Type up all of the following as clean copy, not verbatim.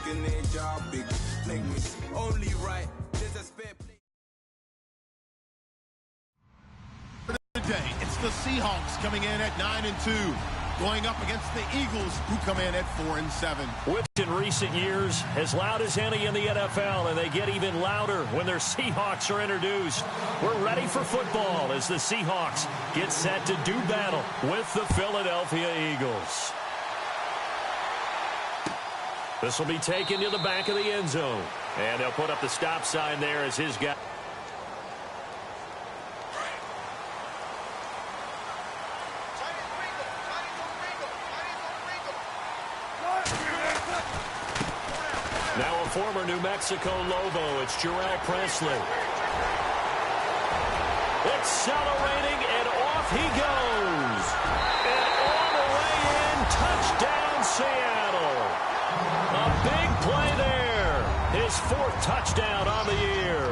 making their job big. Make me only right. There's a spare play. Today, it's the Seahawks coming in at 9-2. Going up against the Eagles, who come in at 4-7. Which in recent years, as loud as any in the NFL, and they get even louder when their Seahawks are introduced. We're ready for football as the Seahawks get set to do battle with the Philadelphia Eagles. This will be taken to the back of the end zone. And they'll put up the stop sign there as his guy. Now a former New Mexico Lobo, it's Gerard Presley. Accelerating, and off he goes. And all the way in, touchdown Seattle. A big play there. His fourth touchdown on the year.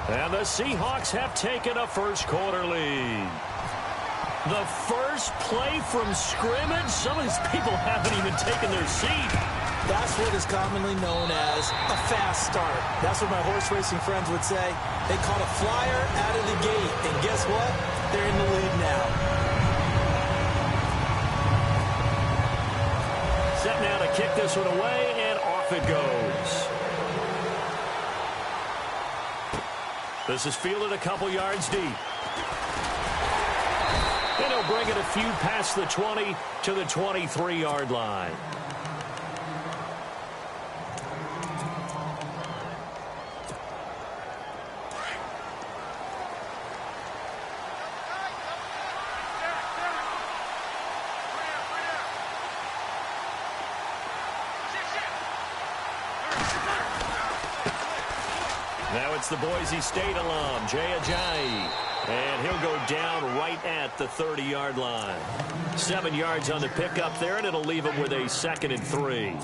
And the Seahawks have taken a first-quarter lead. The first play from scrimmage? Some of these people haven't even taken their seat. That's what is commonly known as a fast start. That's what my horse racing friends would say. They caught a flyer out of the gate, and guess what? They're in the lead now. Set now to kick this one away, and off it goes. This is fielded a couple yards deep. And he'll bring it a few past the 20 to the 23-yard line. Now it's the Boise State alum, Jay Ajayi. And he'll go down right at the 30-yard line. 7 yards on the pickup there, and it'll leave him with a 2nd and 3.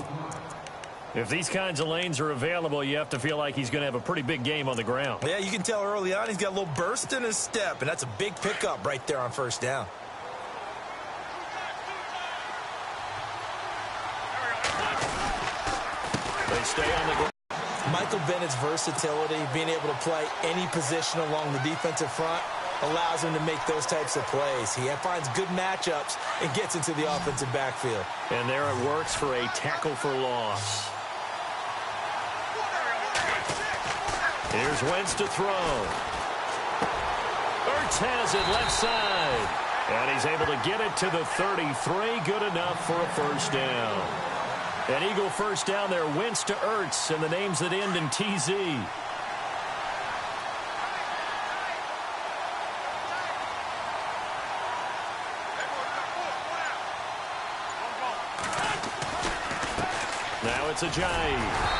If these kinds of lanes are available, you have to feel like he's going to have a pretty big game on the ground. Yeah, you can tell early on he's got a little burst in his step, and that's a big pickup right there on first down. They stay on the ground. Michael Bennett's versatility, being able to play any position along the defensive front, allows him to make those types of plays. He finds good matchups and gets into the offensive backfield. And there it works for a tackle for loss. Here's Wentz to throw. Ertz has it left side. And he's able to get it to the 33. Good enough for a first down. An Eagle first down there, Wentz to Ertz, and the names that end in TZ. Now it's Ajayi.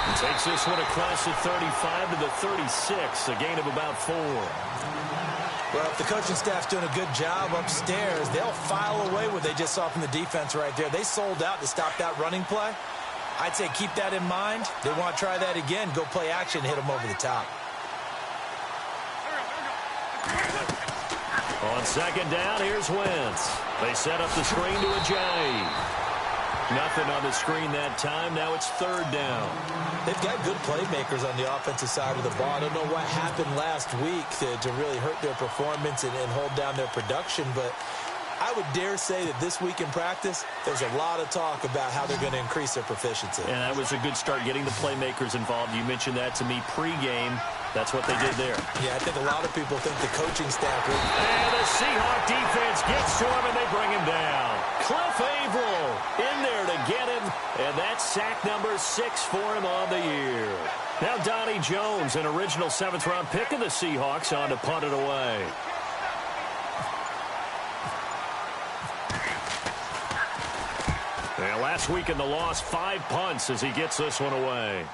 He takes this one across the 35 to the 36, a gain of about 4. Well, if the coaching staff's doing a good job upstairs, they'll file away what they just saw from the defense right there. They sold out to stop that running play. I'd say keep that in mind. They want to try that again. Go play action, hit them over the top. On second down, here's Wentz. They set up the screen to Ajayi. Nothing on the screen that time. Now it's third down. They've got good playmakers on the offensive side of the ball. I don't know what happened last week to really hurt their performance and hold down their production, but I would dare say that this week in practice, there's a lot of talk about how they're going to increase their proficiency. And that was a good start, getting the playmakers involved. You mentioned that to me pregame. That's what they did there. Yeah, I think a lot of people think the coaching staff will. And the Seahawk defense gets to him, and they bring him down. Cliff Averill in there to get him, and that's sack number 6 for him on the year. Now Donnie Jones, an original 7th-round pick of the Seahawks, on to punt it away. And last week in the loss, 5 punts as he gets this one away.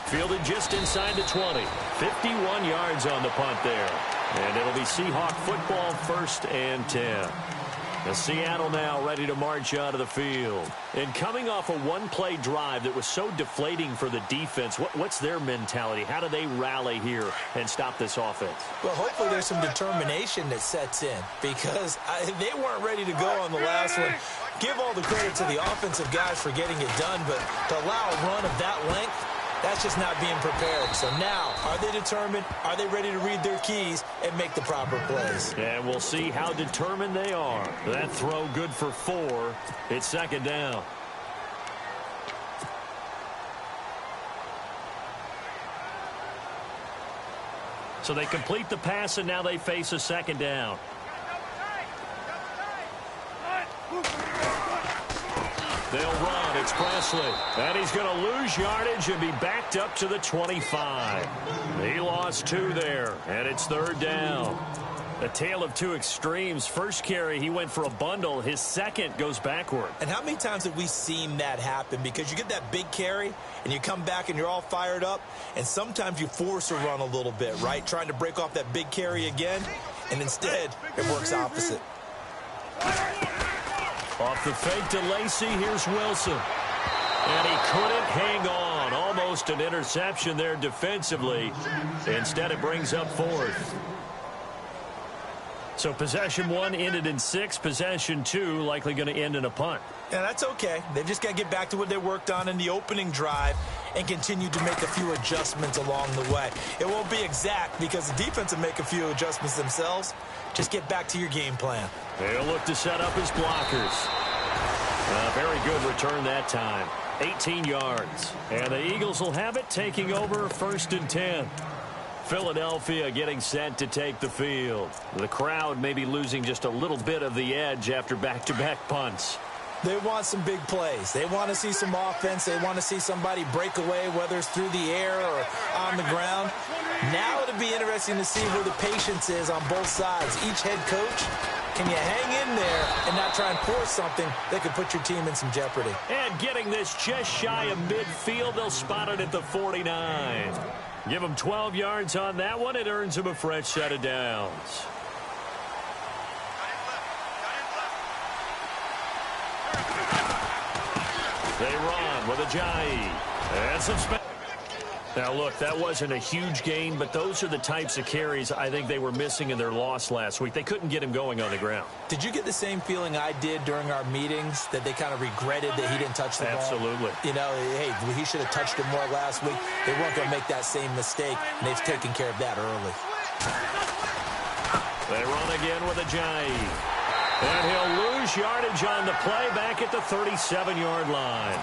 Fielded just inside the 20. 51 yards on the punt there. And it'll be Seahawk football, 1st and 10. Seattle now ready to march out of the field. And coming off a one-play drive that was so deflating for the defense, what's their mentality? How do they rally here and stop this offense? Well, hopefully there's some determination that sets in because they weren't ready to go on the last one. Give all the credit to the offensive guys for getting it done, but to allow a run of that length, that's just not being prepared. So now, are they determined? Are they ready to read their keys and make the proper plays? And we'll see how determined they are. That throw good for 4. It's second down. So they complete the pass, and now they face a second down. They'll run. It's Presley. And he's going to lose yardage and be backed up to the 25. He lost 2 there, and it's third down. A tale of two extremes. First carry, he went for a bundle. His second goes backward. And how many times have we seen that happen? Because you get that big carry, and you come back and you're all fired up, and sometimes you force a run a little bit, right? Trying to break off that big carry again, and instead it works opposite. Off the fake to Lacey, here's Wilson. And he couldn't hang on. Almost an interception there defensively. Instead, it brings up 4th. So possession 1 ended in 6. Possession 2 likely going to end in a punt. Yeah, that's okay. They've just got to get back to what they worked on in the opening drive and continue to make a few adjustments along the way. It won't be exact because the defense will make a few adjustments themselves. Just get back to your game plan. They'll look to set up his blockers. Very good return that time. 18 yards. And the Eagles will have it, taking over 1st and 10. Philadelphia getting set to take the field. The crowd may be losing just a little bit of the edge after back-to-back punts. They want some big plays. They want to see some offense. They want to see somebody break away, whether it's through the air or on the ground. Now it'll be interesting to see where the patience is on both sides. Each head coach, can you hang in there and not try and force something that could put your team in some jeopardy? And getting this just shy of midfield, they'll spot it at the 49. Give them 12 yards on that one. It earns them a fresh set of downs. They run with Ajayi. And some space. Now, look, that wasn't a huge gain, but those are the types of carries I think they were missing in their loss last week. They couldn't get him going on the ground. Did you get the same feeling I did during our meetings, that they kind of regretted that he didn't touch the ball? Absolutely. You know, hey, he should have touched it more last week. They weren't going to make that same mistake, and they've taken care of that early. They run again with Ajayi. And he'll lose yardage on the play back at the 37-yard line.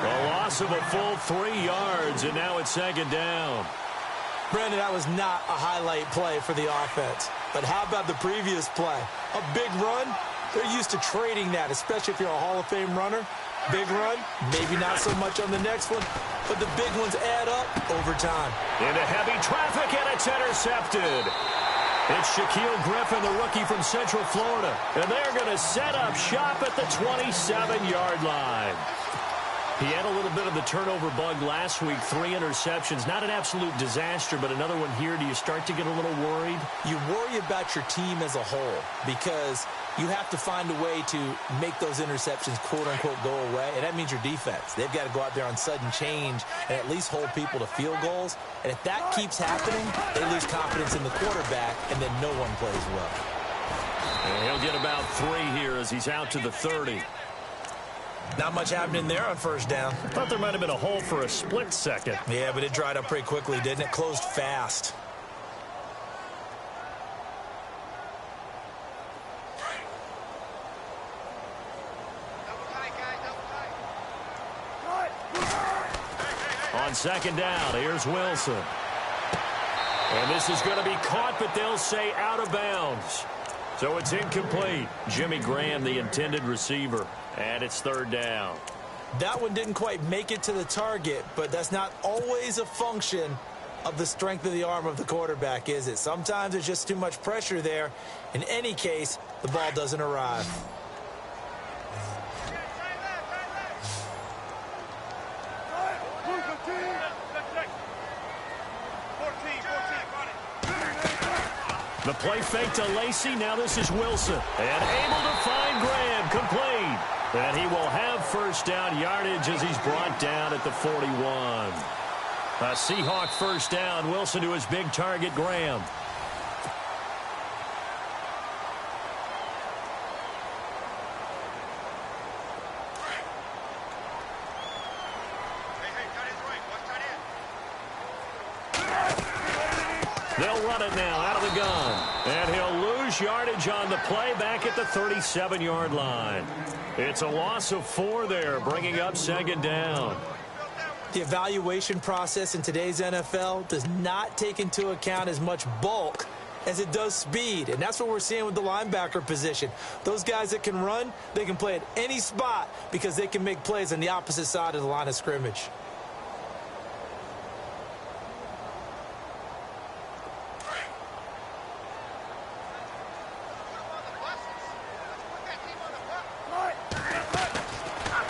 A loss of a full 3 yards, and now it's second down. Brandon, that was not a highlight play for the offense. But how about the previous play? A big run? They're used to trading that, especially if you're a Hall of Fame runner. Big run, maybe not so much on the next one, but the big ones add up over time. Into heavy traffic, and it's intercepted. It's Shaquille Griffin, the rookie from Central Florida. And they're going to set up shop at the 27-yard line. He had a little bit of the turnover bug last week, 3 interceptions. Not an absolute disaster, but another one here. Do you start to get a little worried? You worry about your team as a whole because you have to find a way to make those interceptions, quote-unquote, go away, and that means your defense. They've got to go out there on sudden change and at least hold people to field goals. And if that keeps happening, they lose confidence in the quarterback, and then no one plays well. And he'll get about 3 here as he's out to the 30. Not much happening there on first down. Thought there might have been a hole for a split second. Yeah, but it dried up pretty quickly, didn't it? Closed fast. On second down, here's Wilson. And this is going to be caught, but they'll say out of bounds. So it's incomplete. Jimmy Graham, the intended receiver. And it's third down. That one didn't quite make it to the target, but that's not always a function of the strength of the arm of the quarterback, is it? Sometimes there's just too much pressure there. In any case, the ball doesn't arrive. The play fake to Lacy. Now this is Wilson. And able to find Graham. Complete. And he will have first down yardage as he's brought down at the 41. A Seahawk first down. Wilson to his big target, Graham. They'll run it now out of the gun. And he'll lose yardage on the play back at the 37-yard line. It's a loss of 4 there, bringing up second down. The evaluation process in today's NFL does not take into account as much bulk as it does speed. And that's what we're seeing with the linebacker position. Those guys that can run, they can play at any spot because they can make plays on the opposite side of the line of scrimmage.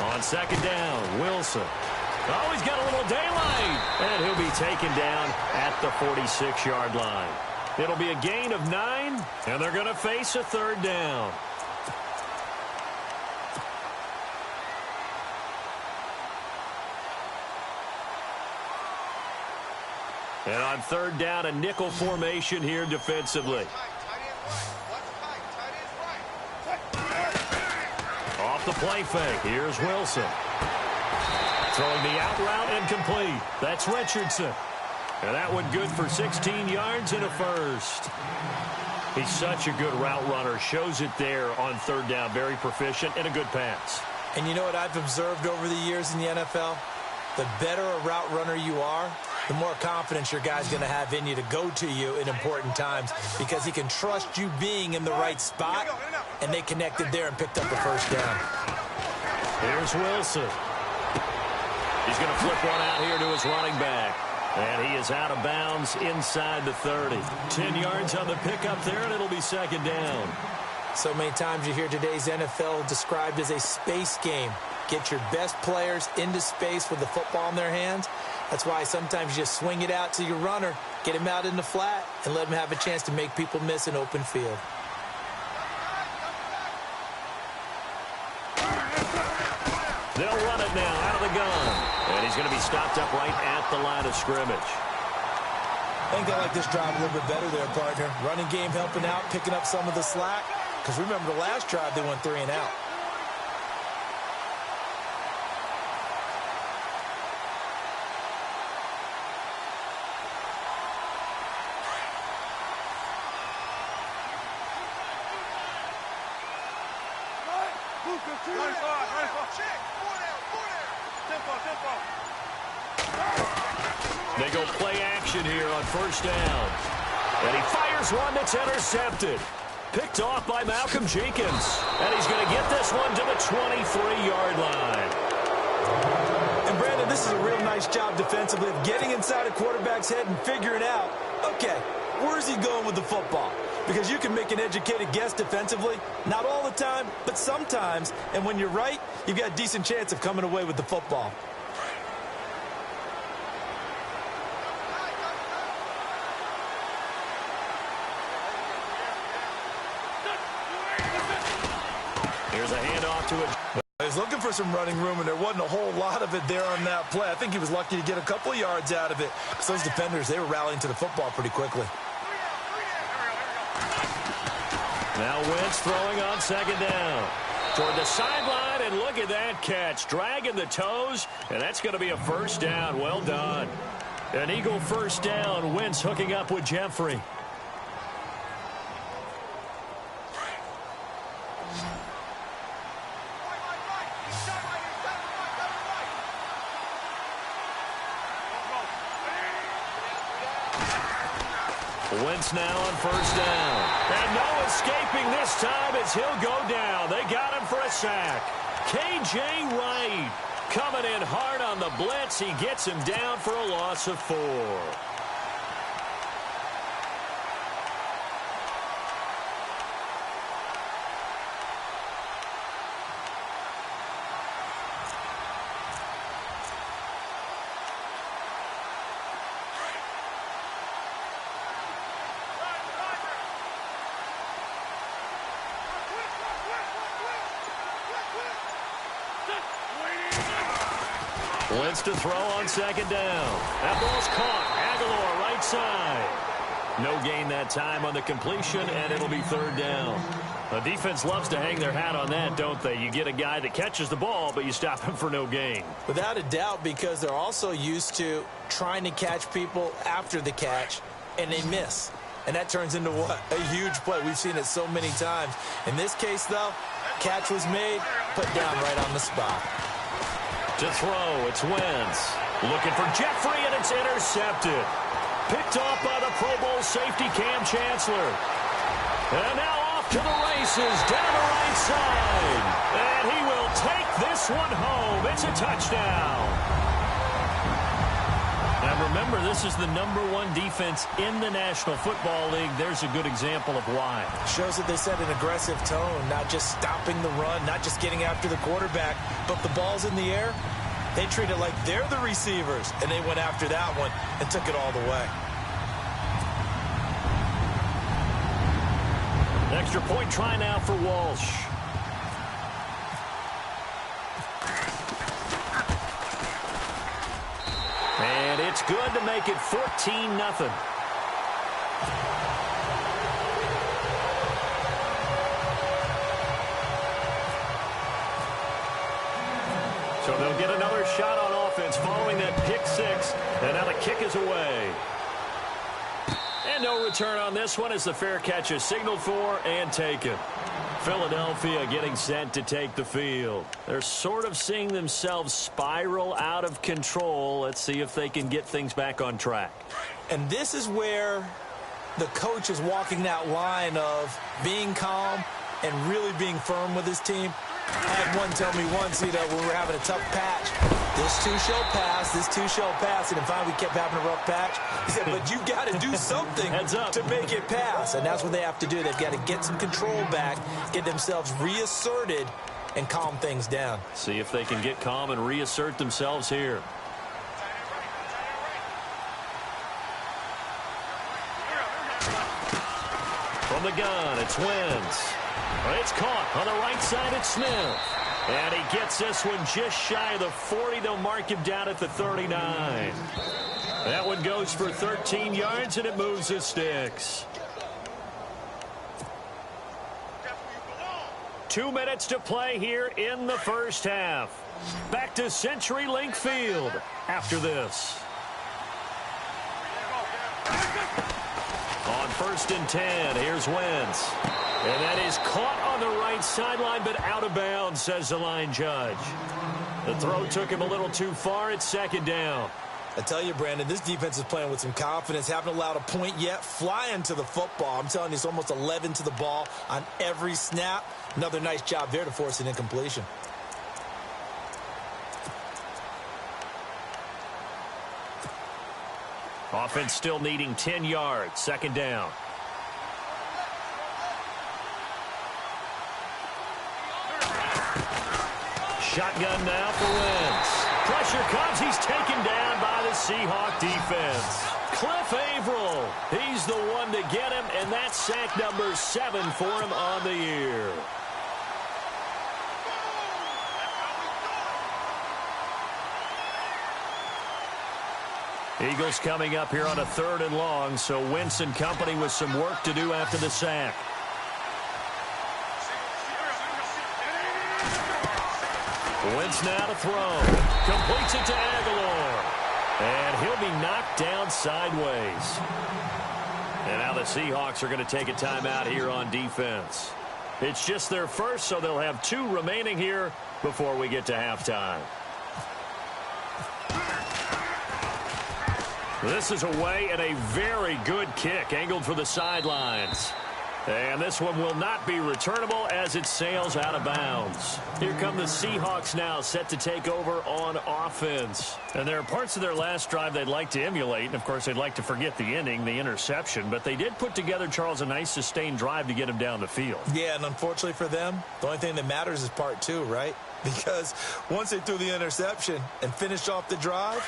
On second down, Wilson. Oh, he's got a little daylight. And he'll be taken down at the 46-yard line. It'll be a gain of 9, and they're going to face a third down. And on third down, a nickel formation here defensively. Off the play fake. Here's Wilson. Throwing the out route incomplete. That's Richardson. And that one good for 16 yards and a first. He's such a good route runner. Shows it there on third down. Very proficient and a good pass. And you know what I've observed over the years in the NFL? The better a route runner you are, the more confidence your guy's going to have in you to go to you in important times because he can trust you being in the right spot, and they connected there and picked up a first down. Here's Wilson. He's going to flip one out here to his running back. And he is out of bounds inside the 30. 10 yards on the pickup there, and it'll be second down. So many times you hear today's NFL described as a space game. Get your best players into space with the football in their hands. That's why sometimes you just swing it out to your runner, get him out in the flat, and let him have a chance to make people miss an open field. They'll run it now out of the gun. And he's going to be stopped up right at the line of scrimmage. I think I like this drive a little bit better there, partner. Running game helping out, picking up some of the slack. Because remember the last drive, they went 3 and out. They go play action here on first down. And he fires one that's intercepted. Picked off by Malcolm Jenkins. And he's going to get this one to the 23-yard line. And Brandon, this is a real nice job defensively of getting inside a quarterback's head and figuring out, okay, where's he going with the football? Because you can make an educated guess defensively. Not all the time, but sometimes. And when you're right, you've got a decent chance of coming away with the football. Here's a handoff to it. He was looking for some running room, and there wasn't a whole lot of it there on that play. I think he was lucky to get a couple of yards out of it. Because those defenders, they were rallying to the football pretty quickly. Now Wentz throwing on second down. Toward the sideline, and look at that catch. Dragging the toes, and that's going to be a first down. Well done. An Eagle first down. Wentz hooking up with Jeffrey. Wentz now on first down. And no escaping this time as he'll go down. They got him for a sack. K.J. Wright coming in hard on the blitz. He gets him down for a loss of 4. Wentz to throw on second down. That ball's caught. Aguilar right side. No gain that time on the completion, and it'll be third down. The defense loves to hang their hat on that, don't they? You get a guy that catches the ball, but you stop him for no gain. Without a doubt, because they're also used to trying to catch people after the catch, and they miss. And that turns into what? A huge play. We've seen it so many times. In this case, though, catch was made, put down right on the spot. To throw, it's Wentz. Looking for Jeffrey, and it's intercepted. Picked off by the Pro Bowl safety Cam Chancellor. And now off to the races down the right side. And he will take this one home. It's a touchdown. Now remember, this is the #1 defense in the National Football League. There's a good example of why. Shows that they set an aggressive tone, not just stopping the run, not just getting after the quarterback, but the ball's in the air. They treat it like they're the receivers, and they went after that one and took it all the way. Extra point try now for Walsh. And it's good to make it 14-0. So they'll get another shot on offense following that pick six. And now the kick is away. And no return on this one as the fair catch is signaled for and taken. Philadelphia getting set to take the field. They're sort of seeing themselves spiral out of control. Let's see if they can get things back on track. And this is where the coach is walking that line of being calm and really being firm with his team. I had one tell me once, when we were having a tough patch, this too shall pass, this too shall pass. And finally we kept having a rough patch. He said, but you got to do something to make it pass. And that's what they have to do. They've got to get some control back, get themselves reasserted, and calm things down. See if they can get calm and reassert themselves here. From the gun, it's Wentz. It's caught on the right side. It's Smith. And he gets this one just shy of the 40. They'll mark him down at the 39. That one goes for 13 yards, and it moves the sticks. 2 minutes to play here in the first half. Back to CenturyLink Field after this. On 1st and 10, here's Wentz. And that is caught on the right sideline, but out of bounds, says the line judge. The throw took him a little too far. It's second down. I tell you, Brandon, this defense is playing with some confidence. Haven't allowed a point yet. Flying to the football. I'm telling you, it's almost 11 to the ball on every snap. Another nice job there to force an incompletion. Offense still needing 10 yards. Second down. Shotgun now for Wentz. Pressure comes. He's taken down by the Seahawk defense. Cliff Averill. He's the one to get him, and that's sack number 7 for him on the year. Eagles coming up here on a 3rd and long, so Wentz and company with some work to do after the sack. Wentz now to throw. Completes it to Aguilar. And he'll be knocked down sideways. And now the Seahawks are going to take a timeout here on defense. It's just their first, so they'll have 2 remaining here before we get to halftime. This is away and a very good kick angled for the sidelines. And this one will not be returnable as it sails out of bounds. Here come the Seahawks now, set to take over on offense. And there are parts of their last drive they'd like to emulate. And, of course, they'd like to forget the ending, the interception. But they did put together, Charles, a nice sustained drive to get him down the field. Yeah, and unfortunately for them, the only thing that matters is part 2, right? Because once they threw the interception and finished off the drive,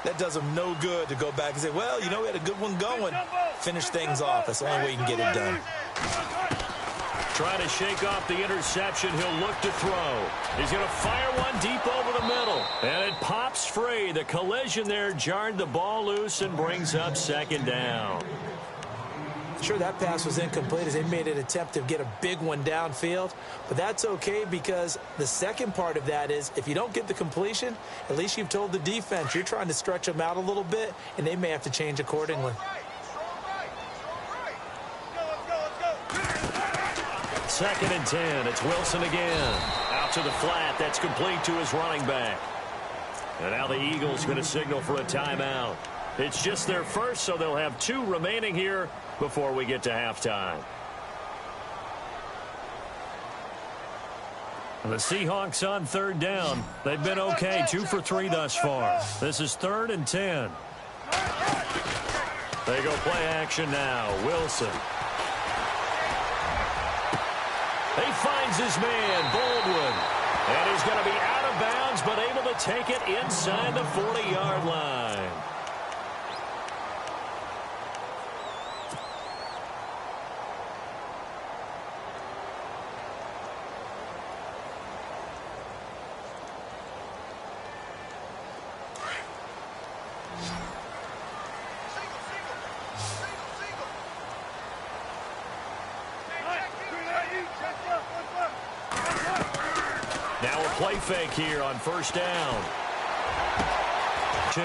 that does them no good to go back and say, well, you know, we had a good one going. Finish things off. That's the only way you can get it done. Trying to shake off the interception. He'll look to throw. He's going to fire one deep over the middle. And it pops free. The collision there jarred the ball loose and brings up second down. Sure, that pass was incomplete as they made an attempt to get a big one downfield. But that's okay because the second part of that is if you don't get the completion, at least you've told the defense you're trying to stretch them out a little bit, and they may have to change accordingly. Second and 10. It's Wilson again. Out to the flat. That's complete to his running back. And now the Eagles going to signal for a timeout. It's just their first, so they'll have 2 remaining here before we get to halftime. The Seahawks on third down. They've been okay, 2 for 3 thus far. This is 3rd and 10. They go play action now. Wilson. He finds his man, Baldwin. And he's going to be out of bounds, but able to take it inside the 40-yard line. Now a play fake here on first down. 2.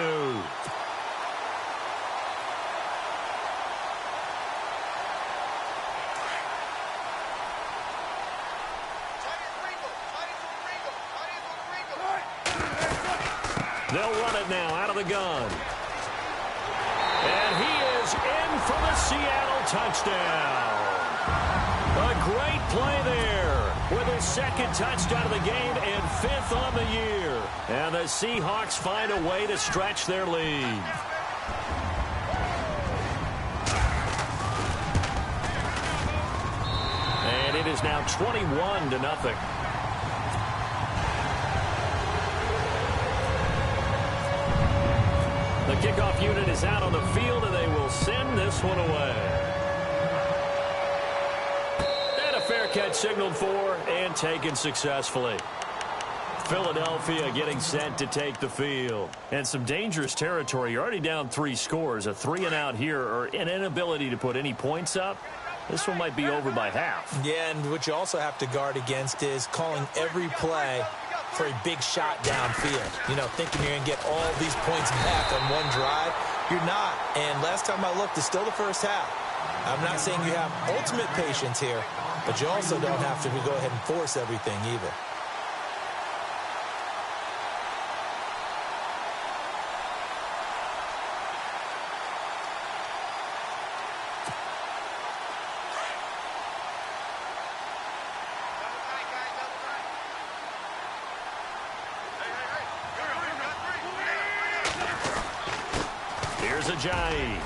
They'll run it now out of the gun. And he is in for the Seattle touchdown. A great play there with his second touchdown of the game and 5th on the year. And the Seahawks find a way to stretch their lead. And it is now 21-0. The kickoff unit is out on the field, and they will send this one away. And a fair catch signaled for and taken successfully. Philadelphia getting set to take the field. And some dangerous territory. You're already down 3 scores. A 3-and-out here or an inability to put any points up. This one might be over by half. Yeah, and what you also have to guard against is calling every play for a big shot downfield. You know, thinking you're going to get all these points back on one drive. You're not. And last time I looked, it's still the first half. I'm not saying you have ultimate patience here, but you also don't have to go ahead and force everything either. Ajayi.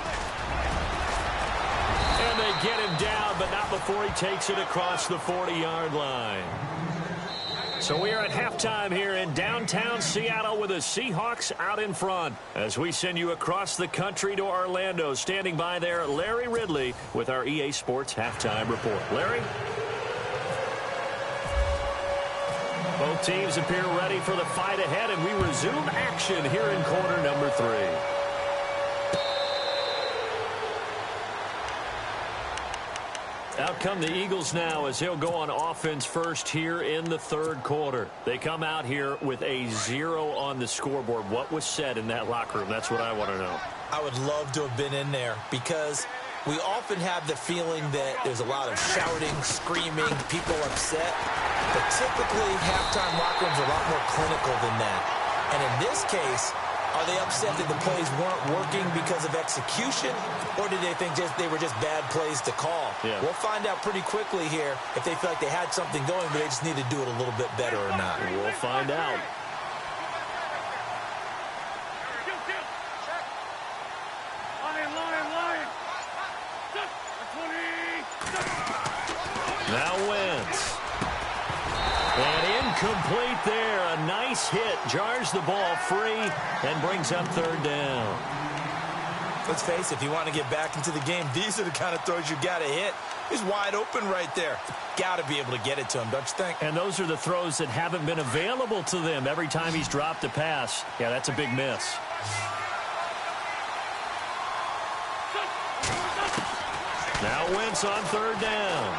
And they get him down, but not before he takes it across the 40-yard line. So we are at halftime here in downtown Seattle with the Seahawks out in front. As we send you across the country to Orlando, standing by there, Larry Ridley with our EA Sports Halftime Report. Larry? Both teams appear ready for the fight ahead, and we resume action here in quarter number 3. Out come the Eagles now as he'll go on offense first here in the 3rd quarter. They come out here with a 0 on the scoreboard. What was said in that locker room? That's what I want to know. I would love to have been in there because we often have the feeling that there's a lot of shouting, screaming, people upset. But typically, halftime locker rooms are a lot more clinical than that. And in this case, are they upset that the plays weren't working because of execution, or did they think they were just bad plays to call? Yeah. We'll find out pretty quickly here if they feel like they had something going, but they just need to do it a little bit better or not. We'll find out. Now Wentz. And incomplete there. A nice hit. Jars the ball free and brings up 3rd down. Let's face it, if you want to get back into the game, these are the kind of throws you got to hit. He's wide open right there. Got to be able to get it to him, don't you think? And those are the throws that haven't been available to them every time he's dropped a pass. Yeah, that's a big miss. Now Wentz on third down.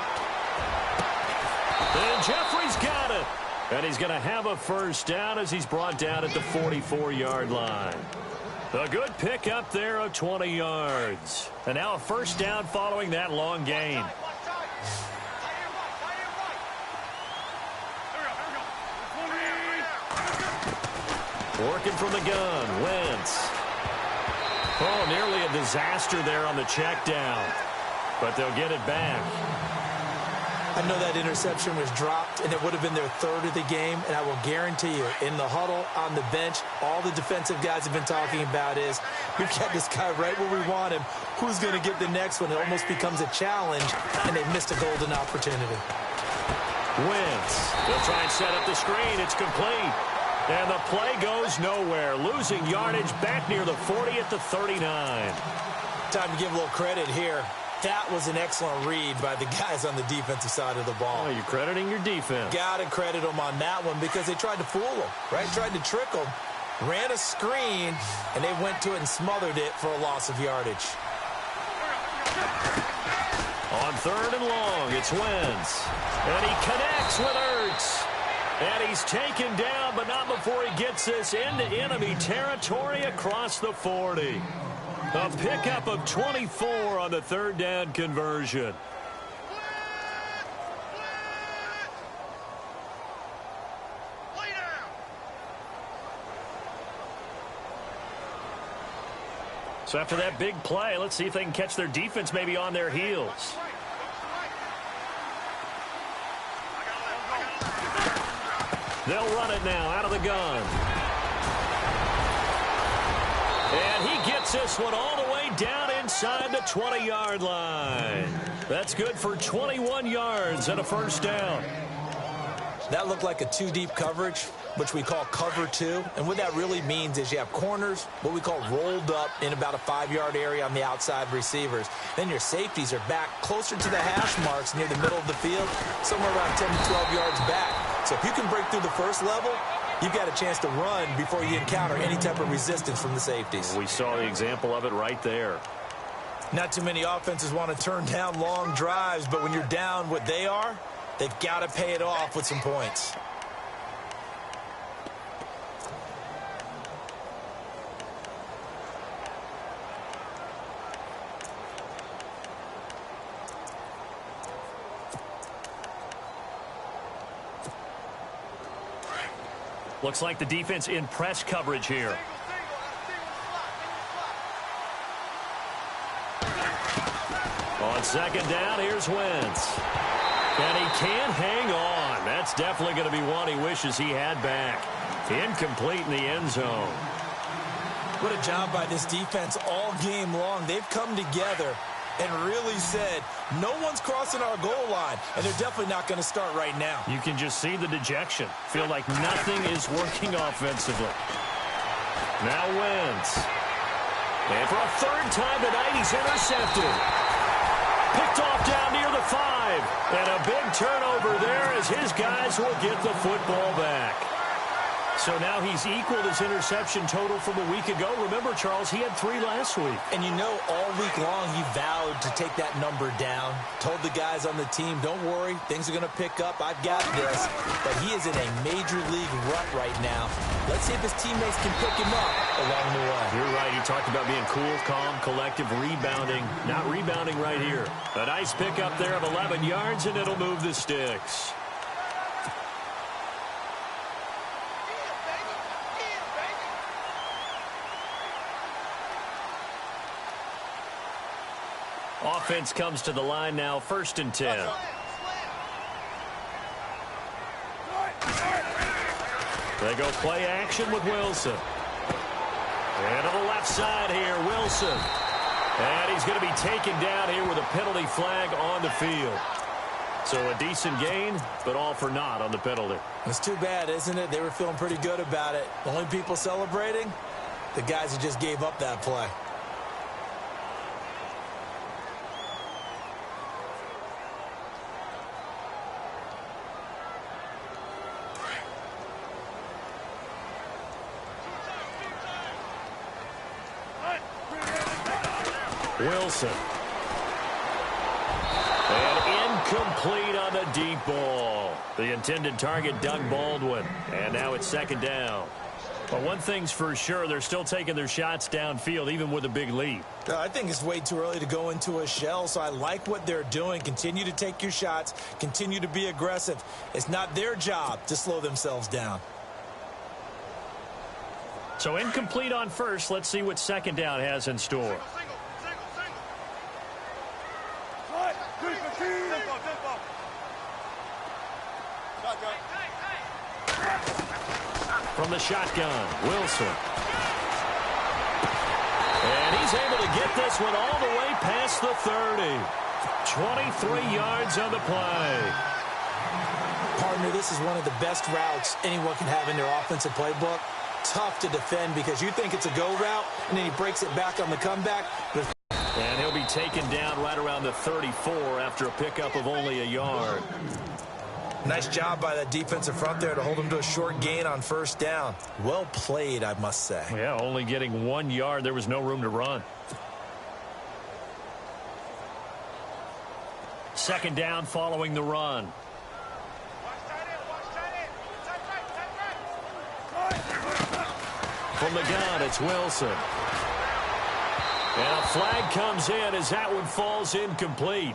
And Jeffrey's got it. And he's going to have a first down as he's brought down at the 44-yard line. A good pickup there of 20 yards. And now a first down following that long gain. Working from the gun, Wentz. Oh, nearly a disaster there on the check down. But they'll get it back. I know that interception was dropped, and it would have been their third of the game, and I will guarantee you, in the huddle, on the bench, all the defensive guys have been talking about is, we've got this guy right where we want him. Who's going to get the next one? It almost becomes a challenge, and they missed a golden opportunity. Wentz. They'll try and set up the screen. It's complete. And the play goes nowhere. Losing yardage back near the 40 at the 39. Time to give a little credit here. That was an excellent read by the guys on the defensive side of the ball. Oh, you're crediting your defense. Got to credit them on that one because they tried to fool them, right? Tried to trick them, ran a screen, and they went to it and smothered it for a loss of yardage. On third and long, it's Wentz. And he connects with Ertz. And he's taken down, but not before he gets this into enemy territory across the 40. A pickup of 24 on the third down conversion. So after that big play, let's see if they can catch their defense maybe on their heels. They'll run it now out of the gun. And he gets this one all the way down inside the 20-yard line. That's good for 21 yards and a first down. That looked like a two-deep coverage, which we call cover two. And what that really means is you have corners, what we call rolled up in about a 5-yard area on the outside receivers. Then your safeties are back closer to the hash marks near the middle of the field, somewhere around 10 to 12 yards back. So if you can break through the first level, you've got a chance to run before you encounter any type of resistance from the safeties. We saw the example of it right there. Not too many offenses want to turn down long drives, but when you're down what they are, they've got to pay it off with some points. Looks like the defense in press coverage here. On second down, here's Wentz. And he can't hang on. That's definitely going to be one he wishes he had back. Incomplete in the end zone. What a job by this defense all game long. They've come together and really said, no one's crossing our goal line, and they're definitely not going to start right now. You can just see the dejection. Feel like nothing is working offensively. Now Wentz. And for a third time tonight, he's intercepted. Picked off down near the 5. And a big turnover there as his guys will get the football back. So now he's equaled his interception total from a week ago. Remember, Charles, he had 3 last week. And you know, all week long he vowed to take that number down. Told the guys on the team, don't worry, things are going to pick up. I've got this. But he is in a major league rut right now. Let's see if his teammates can pick him up along the way. You're right. He talked about being cool, calm, collective, rebounding. Not rebounding right here. A nice pickup there of 11 yards, and it'll move the sticks. Offense comes to the line now, 1st and 10. They go play action with Wilson. And to the left side here, Wilson. And he's going to be taken down here with a penalty flag on the field. So a decent gain, but all for naught on the penalty. It's too bad, isn't it? They were feeling pretty good about it. The only people celebrating, the guys who just gave up that play. Wilson. And incomplete on the deep ball. The intended target, Doug Baldwin. And now it's second down. But one thing's for sure, they're still taking their shots downfield, even with a big lead. I think it's way too early to go into a shell, so I like what they're doing. Continue to take your shots. Continue to be aggressive. It's not their job to slow themselves down. So incomplete on first. Let's see what second down has in store. From the shotgun, Wilson. And he's able to get this one all the way past the 30. 23 yards on the play. Partner, this is one of the best routes anyone can have in their offensive playbook. Tough to defend because you think it's a go route, and then he breaks it back on the comeback. And he'll be taken down right around the 34 after a pickup of only a yard. Nice job by that defensive front there to hold him to a short gain on first down. Well played, I must say. Yeah, only getting 1 yard. There was no room to run. Second down following the run. From the gun, it's Wilson. And a flag comes in as that one falls incomplete.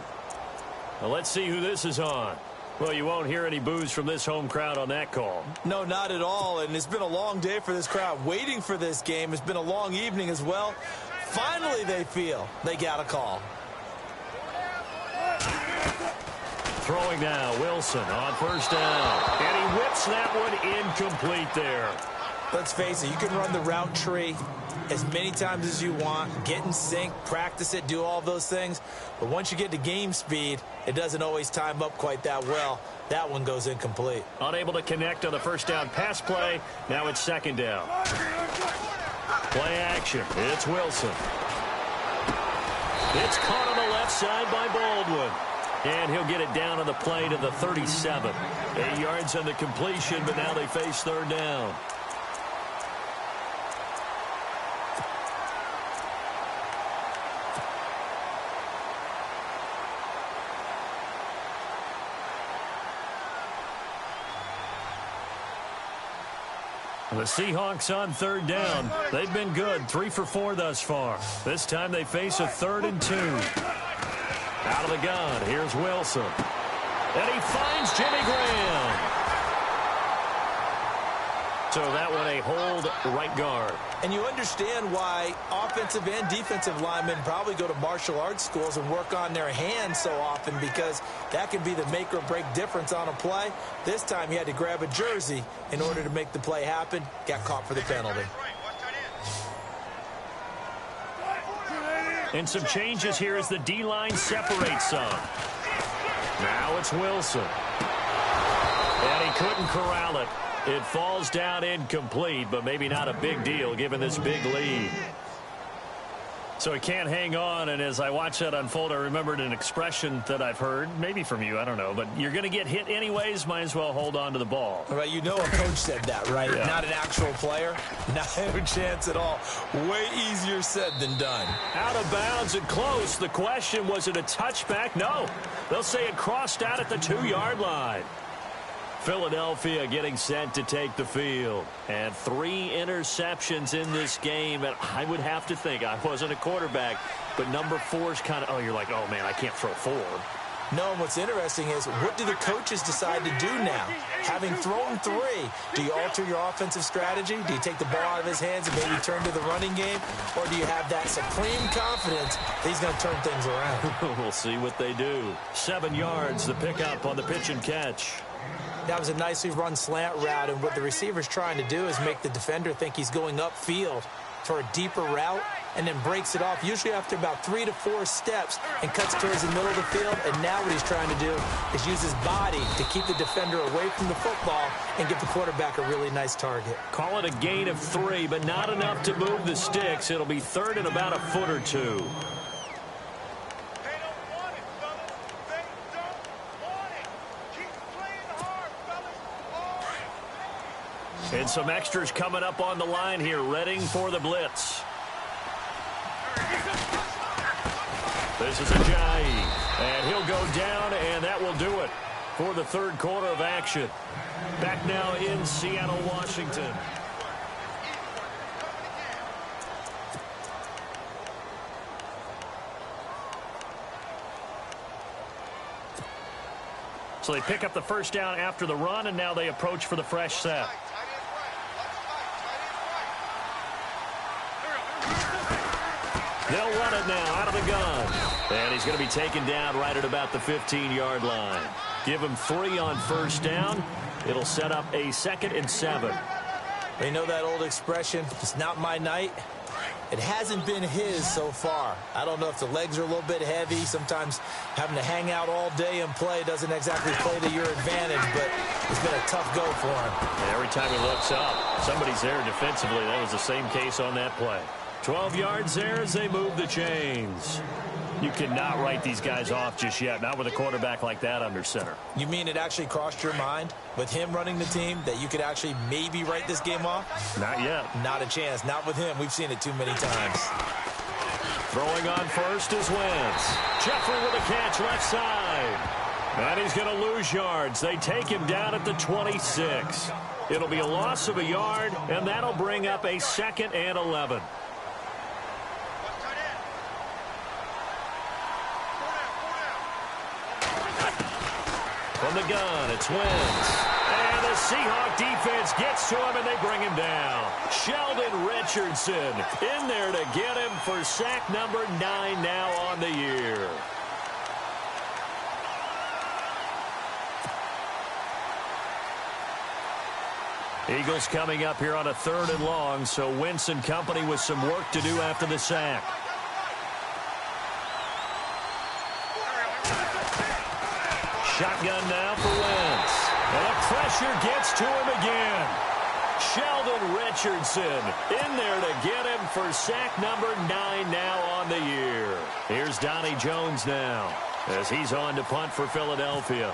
Well, let's see who this is on. Well, you won't hear any boos from this home crowd on that call. No, not at all. And it's been a long day for this crowd waiting for this game. It's been a long evening as well. Finally, they feel they got a call. Throwing now, Wilson on first down. And he whips that one incomplete there. Let's face it, you can run the route tree as many times as you want, get in sync, practice it, do all those things. But once you get to game speed, it doesn't always time up quite that well. That one goes incomplete. Unable to connect on the first down pass play. Now it's second down. Play action. It's Wilson. It's caught on the left side by Baldwin. And he'll get it down on the play to the 37. 8 yards on the completion, but now they face third down. The Seahawks on third down. They've been good, 3 for 4 thus far. This time they face a 3rd and 2. Out of the gun, here's Wilson. And he finds Jimmy Graham. So that one a hold right guard. And you understand why offensive and defensive linemen probably go to martial arts schools and work on their hands so often, because that can be the make or break difference on a play. This time he had to grab a jersey in order to make the play happen. Got caught for the penalty. And some changes here as the D-line separates some. Now it's Wilson. And he couldn't corral it. It falls down incomplete, but maybe not a big deal given this big lead. So he can't hang on, and as I watch that unfold, I remembered an expression that I've heard, maybe from you, I don't know, but you're going to get hit anyways, might as well hold on to the ball. Right, you know a coach said that, right? Yeah. Not an actual player. Not a chance at all. Way easier said than done. Out of bounds and close. The question, was it a touchback? No. They'll say it crossed out at the 2-yard line. Philadelphia getting set to take the field. And 3 interceptions in this game. And I would have to think, I wasn't a quarterback, but number 4 is kind of, oh, you're like, oh, man, I can't throw 4. No, and what's interesting is, what do the coaches decide to do now? Having thrown 3, do you alter your offensive strategy? Do you take the ball out of his hands and maybe turn to the running game? Or do you have that supreme confidence that he's going to turn things around? We'll see what they do. 7 yards, the pickup on the pitch and catch. That was a nicely run slant route, and what the receiver's trying to do is make the defender think he's going upfield for a deeper route, and then breaks it off, usually after about 3 to 4 steps, and cuts towards the middle of the field. And now what he's trying to do is use his body to keep the defender away from the football and give the quarterback a really nice target. Call it a gain of 3, but not enough to move the sticks. It'll be 3rd and about a foot or 2. And some extras coming up on the line here, readying for the blitz. This is Ajayi, and he'll go down, and that will do it for the third quarter of action. Back now in Seattle, Washington. So they pick up the first down after the run, and now they approach for the fresh set. They'll run it now out of the gun. And he's going to be taken down right at about the 15-yard line. Give him 3 on first down. It'll set up a 2nd and 7. You know that old expression, it's not my night? It hasn't been his so far. I don't know if the legs are a little bit heavy. Sometimes having to hang out all day and play doesn't exactly play to your advantage, but it's been a tough go for him. And every time he looks up, somebody's there defensively. That was the same case on that play. 12 yards there as they move the chains. You cannot write these guys off just yet, not with a quarterback like that under center. You mean it actually crossed your mind with him running the team that you could actually maybe write this game off? Not yet. Not a chance. Not with him. We've seen it too many times. Throwing on first is Wentz. Jeffrey with a catch left side. And he's going to lose yards. They take him down at the 26. It'll be a loss of a yard, and that'll bring up a 2nd and 11. From the gun, it's Wentz. And the Seahawks defense gets to him, and they bring him down. Sheldon Richardson in there to get him for sack number 9 now on the year. Eagles coming up here on a 3rd and long, so Wentz and company with some work to do after the sack. Shotgun now for Wentz. And the pressure gets to him again. Sheldon Richardson in there to get him for sack number 9 now on the year. Here's Donnie Jones now as he's on to punt for Philadelphia.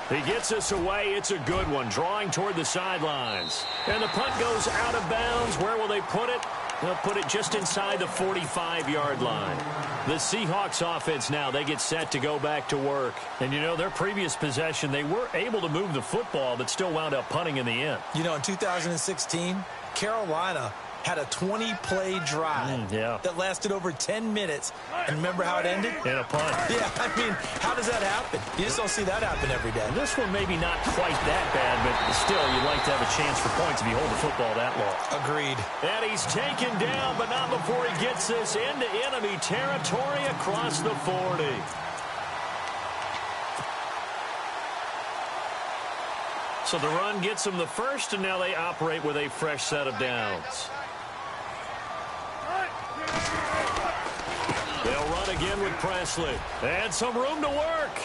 He gets us away. It's a good one. Drawing toward the sidelines. And the punt goes out of bounds. Where will they put it? They'll put it just inside the 45-yard line. The Seahawks offense now, they get set to go back to work. And, you know, their previous possession, they were able to move the football, but still wound up punting in the end. You know, in 2016, Carolina had a 20-play drive that lasted over 10 minutes. And remember how it ended? In a punt. Yeah, I mean, how does that happen? You just don't see that happen every day. This one maybe not quite that bad, but still, you'd like to have a chance for points if you hold the football that long. Agreed. And he's taken down, but not before he gets this into enemy territory across the 40. So the run gets them the first, and now they operate with a fresh set of downs. They'll run again with Presley. And some room to work.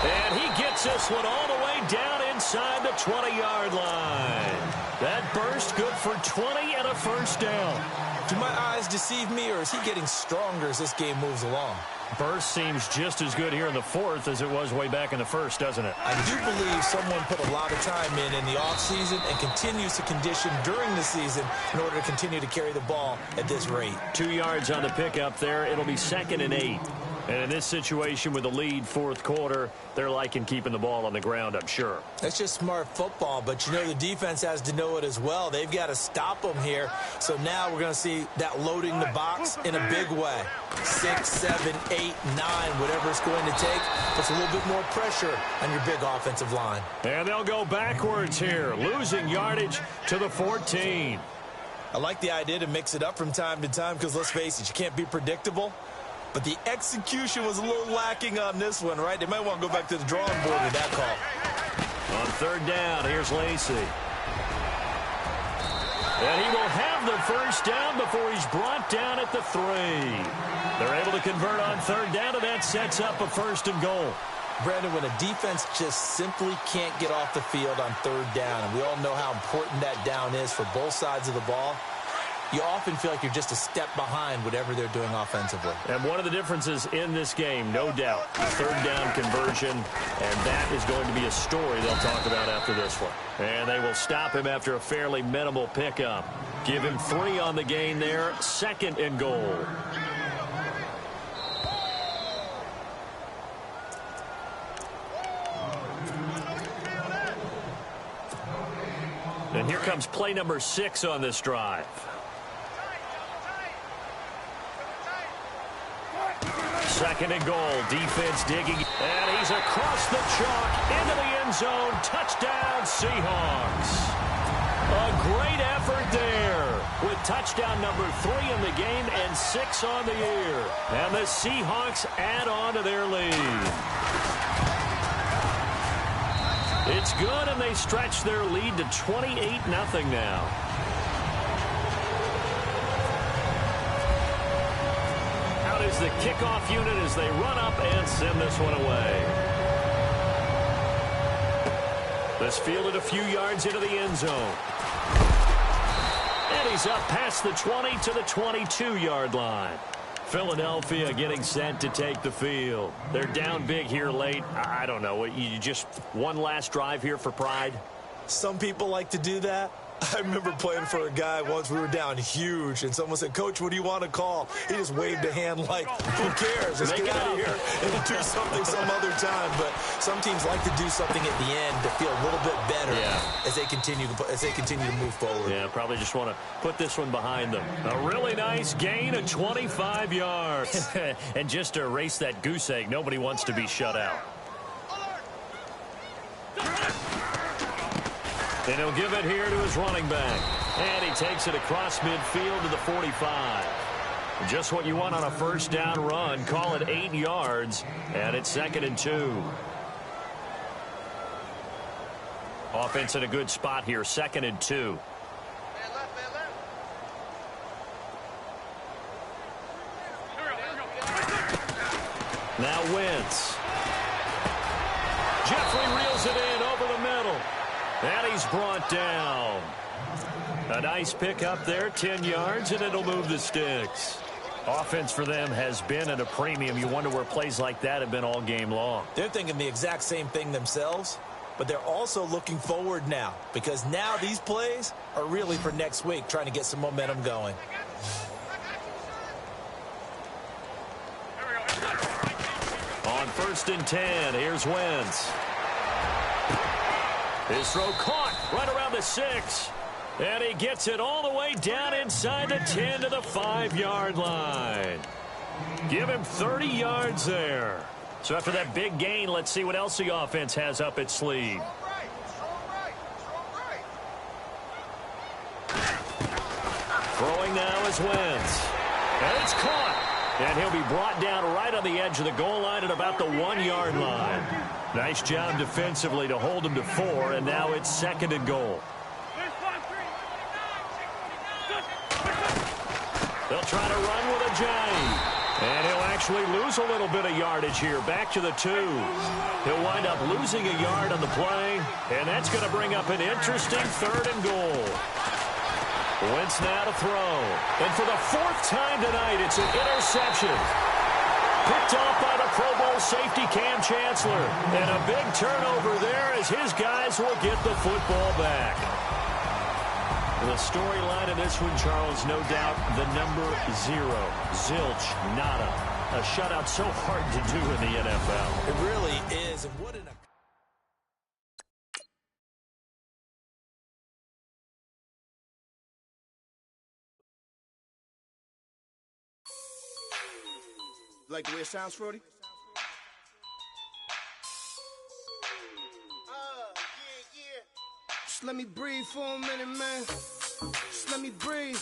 And he gets this one all the way down inside the 20-yard line. That burst good for 20 and a first down. Do my eyes deceive me, or is he getting stronger as this game moves along? Burst seems just as good here in the 4th as it was way back in the 1st, doesn't it? I do believe someone put a lot of time in the offseason and continues to condition during the season in order to continue to carry the ball at this rate. 2 yards on the pickup there. It'll be 2nd and 8. And in this situation with the lead 4th quarter, they're liking keeping the ball on the ground, I'm sure. That's just smart football, but you know the defense has to know it as well. They've got to stop them here. So now we're going to see that loading the box in a big way. 6, 7, 8, 9, whatever it's going to take. Puts a little bit more pressure on your big offensive line. And they'll go backwards here, losing yardage to the 14. I like the idea to mix it up from time to time because, let's face it, you can't be predictable. But the execution was a little lacking on this one, right? They might want to go back to the drawing board with that call. On 3rd down, here's Lacey. And he will have the first down before he's brought down at the 3. They're able to convert on 3rd down, and that sets up a 1st and goal. Brandon, when a defense just simply can't get off the field on 3rd down, and we all know how important that down is for both sides of the ball, you often feel like you're just a step behind whatever they're doing offensively. And one of the differences in this game, no doubt, 3rd down conversion, and that is going to be a story they'll talk about after this one. And they will stop him after a fairly minimal pickup. Give him 3 on the gain there. 2nd and goal. And here comes play number 6 on this drive. Second and goal. Defense digging. And he's across the chalk into the end zone. Touchdown, Seahawks. A great effort there with touchdown number 3 in the game and 6 on the year. And the Seahawks add on to their lead. It's good, and they stretch their lead to 28-0 now. Out is the kickoff unit as they run up and send this one away. This fielded a few yards into the end zone. And he's up past the 20 to the 22-yard line. Philadelphia getting set to take the field. They're down big here late. I don't know. You just one last drive here for pride? Some people like to do that. I remember playing for a guy once. We were down huge, and someone said, "Coach, what do you want to call?" He just waved a hand like, "Who cares? Let's get out of here and do something some other time." But some teams like to do something at the end to feel a little bit better as they continue to move forward. Yeah, probably just want to put this one behind them. A really nice gain of 25 yards. And just to erase that goose egg, nobody wants to be shut out. And he'll give it here to his running back. And he takes it across midfield to the 45. Just what you want on a first down run. Call it 8 yards. And it's 2nd and 2. Offense in a good spot here. 2nd and 2. Now Wentz. Jeffrey reels it in over the middle. And he's brought down. A nice pick up there, 10 yards, and it'll move the sticks. Offense for them has been at a premium. You wonder where plays like that have been all game long. They're thinking the exact same thing themselves, but they're also looking forward now because now these plays are really for next week, trying to get some momentum going. On 1st and 10, here's Wentz. His throw caught right around the 6. And he gets it all the way down inside the 10 to the 5-yard line. Give him 30 yards there. So after that big gain, let's see what else the offense has up its sleeve. Throwing now is Wentz. And it's caught. And he'll be brought down right on the edge of the goal line at about the 1-yard line. Nice job defensively to hold him to 4, and now it's 2nd and goal. They'll try to run with a giant. And he'll actually lose a little bit of yardage here. Back to the 2. He'll wind up losing a yard on the play, and that's going to bring up an interesting 3rd and goal. Wentz now to throw. And for the 4th time tonight, it's an interception. Picked off by the Pro Bowl safety Cam Chancellor. And a big turnover there as his guys will get the football back. The storyline of this one, Charles, no doubt the number 0. Zilch, nada. A shutout so hard to do in the NFL. It really is. And what an... Like the way it sounds, Frody? Yeah. Just let me breathe for a minute, man. Just let me breathe.